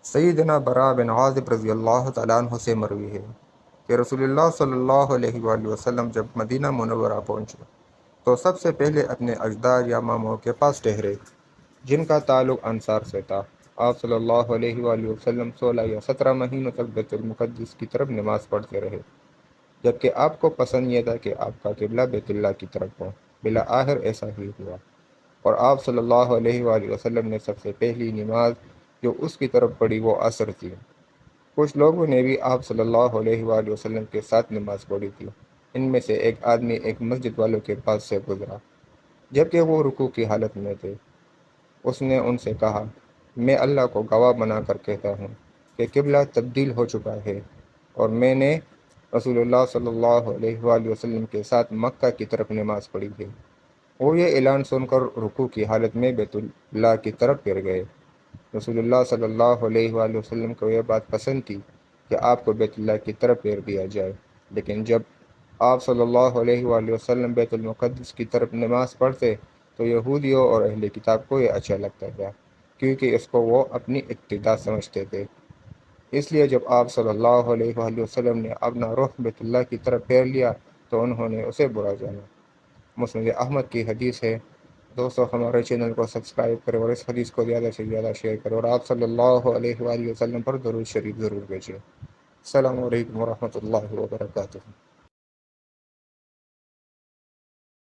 سیدنا برا بن عازب رضی اللہ تعالیٰ عنہ سے مروی ہے کہ رسول اللہ صلی اللہ علیہ وآلہ وسلم جب مدینہ منورہ پہنچے تو سب سے پہلے اپنے اجداد یا ماموں کے پاس ٹھہرے جن کا تعلق انصار سے تھا۔ آپ صلی اللہ علیہ وآلہ وسلم 16 یا 17 مہینوں تک بیت المقدس کی طرف نماز پڑھتے رہے، جبکہ آپ کو پسند یہ تھا کہ آپ کا قبلہ بیت اللہ کی طرف ہو۔ بالآخر ایسا ہی ہوا، اور آپ صلی اللہ علیہ وآلہ وسلم نے سب سے پہلی نماز جو اس کی طرف پڑھی وہ عصر تھی۔ کچھ لوگوں نے بھی آپ صلی اللہ علیہ وآلہ وسلم کے ساتھ نماز پڑھی تھی۔ ان میں سے ایک آدمی ایک مسجد والوں کے پاس سے گزرا جبکہ وہ رکوع کی حالت میں تھے۔ اس نے ان سے کہا، میں اللہ کو گواہ بنا کر کہتا ہوں کہ قبلہ تبدیل ہو چکا ہے، اور میں نے رسول اللہ صلی اللہ علیہ وآلہ وسلم کے ساتھ مکہ کی طرف نماز پڑھی تھی۔ وہ یہ اعلان سن کر رکوع کی حالت میں بیت اللہ کی طرف پھر گئے۔ رسول اللہ صلی اللہ علیہ وآلہ وسلم کو یہ بات پسند تھی کہ آپ کو بیت اللہ کی طرف پھیر دیا جائے، لیکن جب آپ صلی اللہ علیہ وآلہ وسلم بیت المقدس کی طرف نماز پڑھتے تو یہودیوں اور اہل کتاب کو یہ اچھا لگتا تھا، کیونکہ اس کو وہ اپنی اقتداء سمجھتے تھے۔ اس لیے جب آپ صلی اللہ علیہ وآلہ وسلم نے اپنا رخ بیت اللہ کی طرف پھیر لیا تو انہوں نے اسے برا جانا۔ مسند احمد کی حدیث ہے۔ دوستو، ہمارے چینل کو سبسکرائب کریں اور اس حدیث کو زیادہ سے زیادہ شیئر کریں، اور آپ صلی اللہ علیہ وآلہ وسلم پر درود شریف ضرور بھیجیں۔ السلام علیکم ورحمۃ اللہ وبرکاتہ۔